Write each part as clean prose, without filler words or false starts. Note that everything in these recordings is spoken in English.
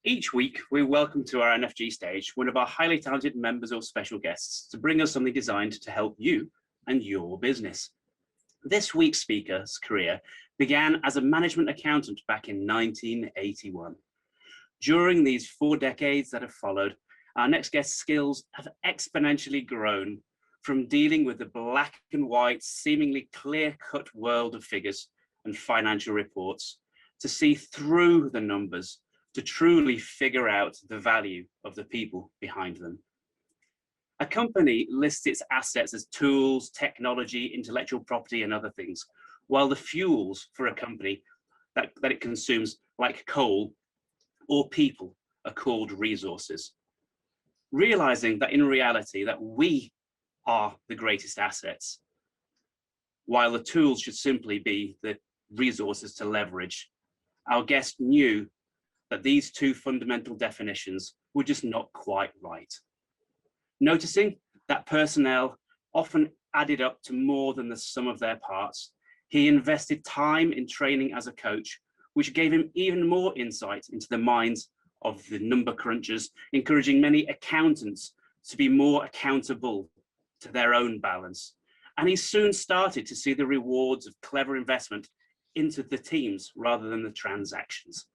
Each week, we welcome to our NfG stage one of our highly talented members or special guests to bring us something designed to help you and your business. This week's speaker's career began as a management accountant back in 1981. During these 4 decades that have followed, our next guest's skills have exponentially grown from dealing with the black and white, seemingly clear-cut world of figures and financial reports to see through the numbers, to truly figure out the value of the people behind them. A company lists its assets as tools, technology, intellectual property, and other things, while the fuels for a company that it consumes, like coal or people, are called resources. Realizing that in reality that we are the greatest assets, while the tools should simply be the resources to leverage, our guest knew that these two fundamental definitions were just not quite right. Noticing that personnel often added up to more than the sum of their parts, he invested time in training as a coach, which gave him even more insight into the minds of the number crunchers, encouraging many accountants to be more accountable to their own balance. And he soon started to see the rewards of clever investment into the teams rather than the transactions.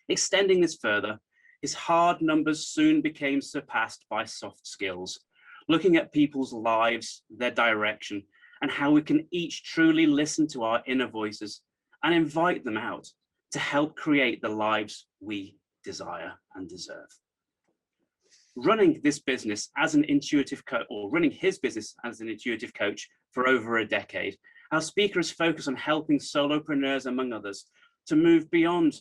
Extending this further, his hard numbers soon became surpassed by soft skills, looking at people's lives, their direction, and how we can each truly listen to our inner voices and invite them out to help create the lives we desire and deserve. Running this business as an intuitive coach, or running his business as an intuitive coach for over a decade, our speaker is focused on helping solopreneurs, among others, to move beyond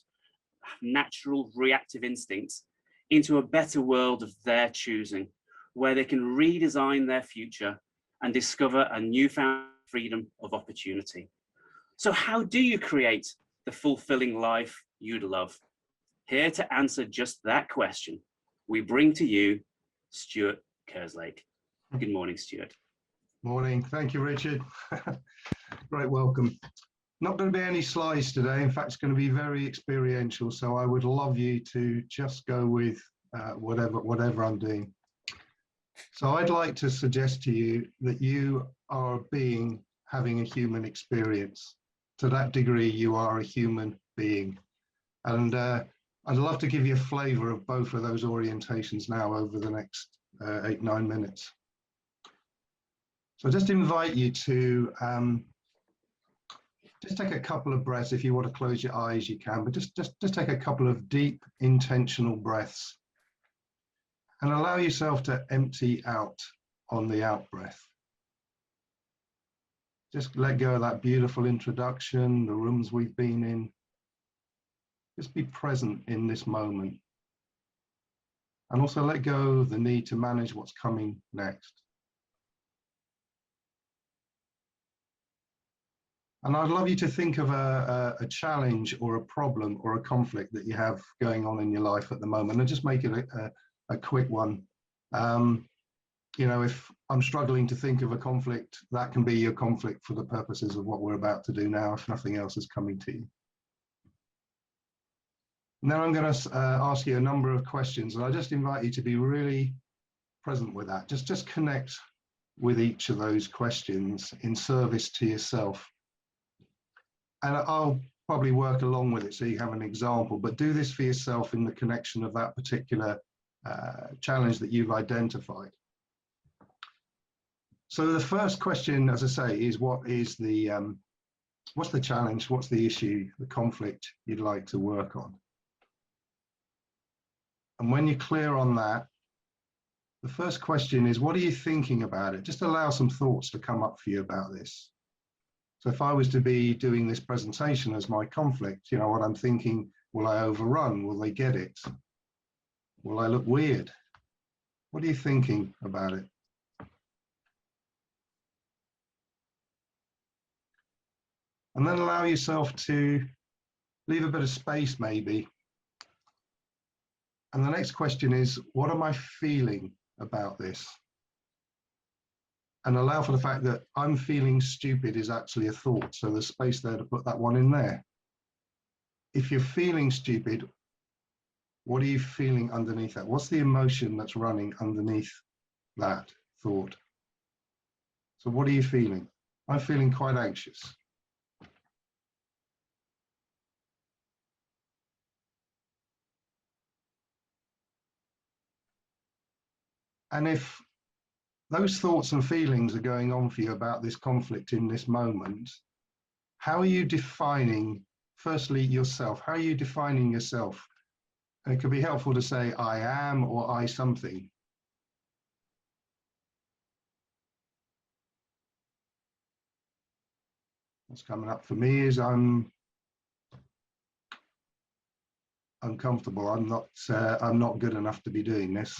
natural reactive instincts into a better world of their choosing, where they can redesign their future and discover a newfound freedom of opportunity. So how do you create the fulfilling life you'd love? Here to answer just that question, we bring to you Stuart Kerslake. Good morning, Stuart. Morning. Thank you, Richard. Great welcome. Not going to be any slides today. In fact, it's going to be very experiential. So I would love you to just go with whatever I'm doing. So I'd like to suggest to you that you are a being having a human experience. To that degree, you are a human being. And I'd love to give you a flavor of both of those orientations now over the next 8-9 minutes. So I just invite you to just take a couple of breaths. If you want to close your eyes, you can, but just take a couple of deep, intentional breaths and allow yourself to empty out on the out breath. Just let go of that beautiful introduction, the rooms we've been in. Just be present in this moment. And also let go of the need to manage what's coming next. And I'd love you to think of a challenge or a problem or a conflict that you have going on in your life at the moment, and just make it a quick one. You know, if I'm struggling to think of a conflict, that can be your conflict for the purposes of what we're about to do now, if nothing else is coming to you. Now I'm going to ask you a number of questions, and I just invite you to be really present with that. Just connect with each of those questions in service to yourself. And I'll probably work along with it so you have an example, but do this for yourself in the connection of that particular challenge that you've identified. So the first question, as I say, is what's the challenge, what's the issue, the conflict you'd like to work on? And when you're clear on that, the first question is, what are you thinking about it? Just allow some thoughts to come up for you about this. So if I was to be doing this presentation as my conflict, you know, what I'm thinking, will I overrun? Will they get it? Will I look weird? What are you thinking about it? And then allow yourself to leave a bit of space maybe. And the next question is, what am I feeling about this? And allow for the fact that I'm feeling stupid is actually a thought. So there's space there to put that one in there. If you're feeling stupid, What are you feeling underneath that? What's the emotion that's running underneath that thought? So what are you feeling? I'm feeling quite anxious. And if those thoughts and feelings are going on for you about this conflict in this moment, how are you defining, firstly, yourself? How are you defining yourself? And it could be helpful to say, I am, or I something. What's coming up for me is I'm uncomfortable. I'm not good enough to be doing this.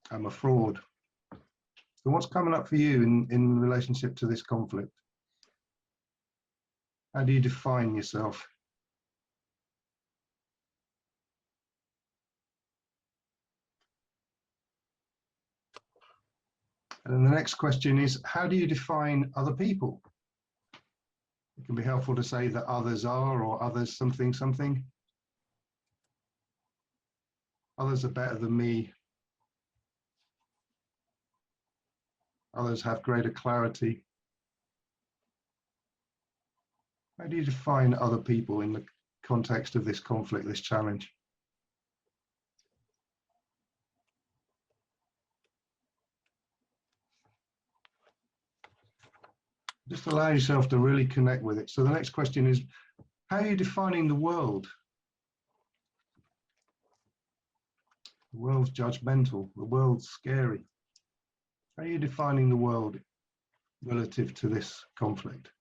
I'm a fraud. So what's coming up for you in relationship to this conflict? How do you define yourself? And then the next question is, how do you define other people? It can be helpful to say that others are, or others something, something. Others are better than me. Others have greater clarity. How do you define other people in the context of this conflict, this challenge? Just allow yourself to really connect with it. So the next question is, how are you defining the world? The world's judgmental. The world's scary. How are you defining the world relative to this conflict?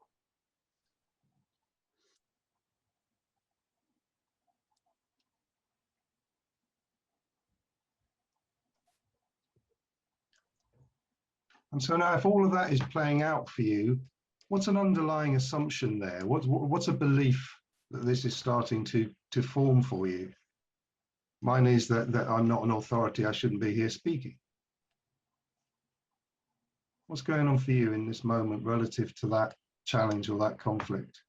And so now if all of that is playing out for you, what's an underlying assumption there? What's a belief that this is starting to form for you? Mine is that I'm not an authority, I shouldn't be here speaking. What's going on for you in this moment relative to that challenge or that conflict?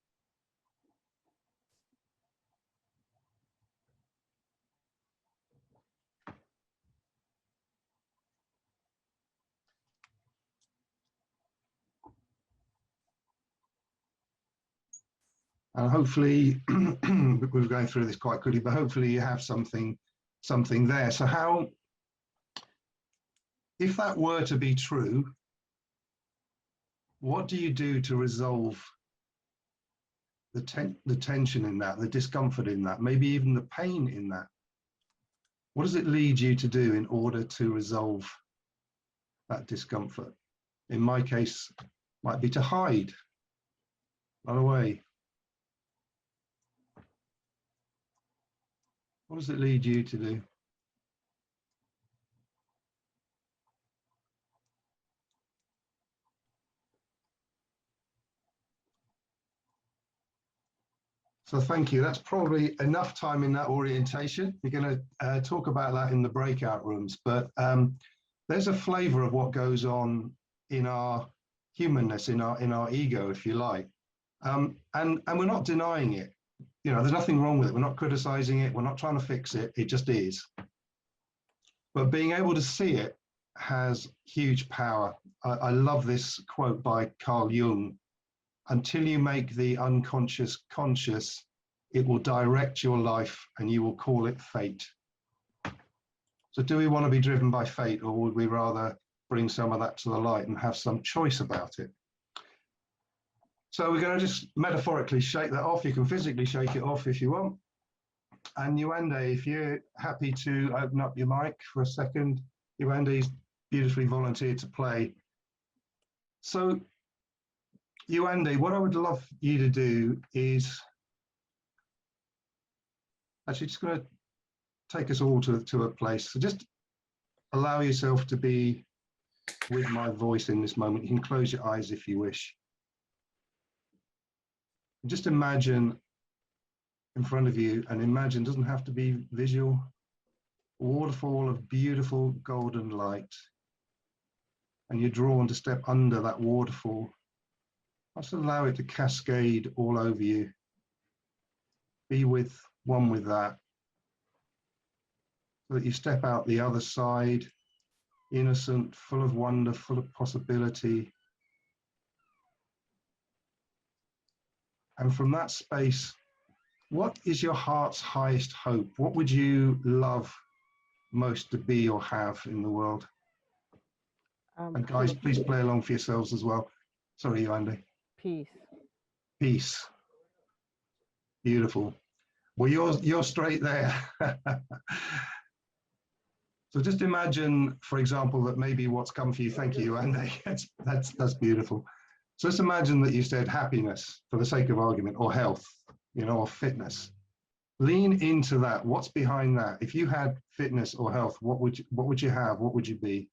And hopefully, we're going through this quite quickly, but hopefully you have something there. So how, if that were to be true, what do you do to resolve the tension in that, the discomfort in that, maybe even the pain in that? What does it lead you to do in order to resolve that discomfort? In my case, might be to hide, run away. What does it lead you to do? So thank you. That's probably enough time in that orientation. We're going to talk about that in the breakout rooms, but there's a flavor of what goes on in our humanness, in our ego, if you like. And we're not denying it. You know, there's nothing wrong with it. We're not criticizing it. We're not trying to fix it. It just is. But being able to see it has huge power. I love this quote by Carl Jung. Until you make the unconscious conscious, it will direct your life and you will call it fate. So do we want to be driven by fate, or would we rather bring some of that to the light and have some choice about it? So we're going to just metaphorically shake that off. You can physically shake it off if you want. And Yuande, if you're happy to open up your mic for a second. Yuande's beautifully volunteered to play. So Yuande, what I would love you to do is actually just going to take us all to a place. So just allow yourself to be with my voice in this moment. You can close your eyes if you wish. Just imagine in front of you, and imagine doesn't have to be visual, a waterfall of beautiful golden light. And you're drawn to step under that waterfall. Just allow it to cascade all over you be with one with that, so that you step out the other side, innocent, full of wonder, full of possibility. And from that space, what is your heart's highest hope? What would you love most to be or have in the world? And guys, please play along for yourselves as well. Sorry, you, Andy. Peace. Peace. Beautiful. Well, you're straight there. So just imagine, for example, that maybe what's come for you. Thank you, Andy. That's beautiful. So let's imagine that you said happiness for the sake of argument, or health, or fitness. Lean into that. What's behind that? If you had fitness or health, what would you have? What would you be?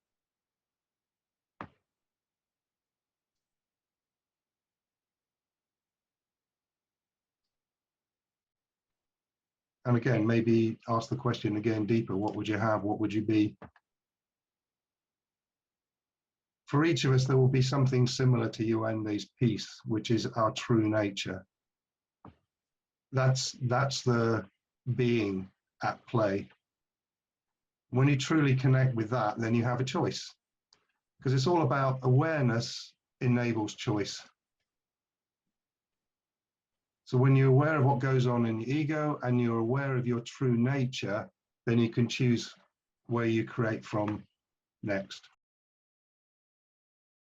And again, maybe ask the question again deeper. What would you have? What would you be? For each of us, there will be something similar to you, Andy's peace, which is our true nature. That's the being at play. When you truly connect with that, then you have a choice, because it's all about awareness enables choice. So when you're aware of what goes on in your ego and you're aware of your true nature, then you can choose where you create from next.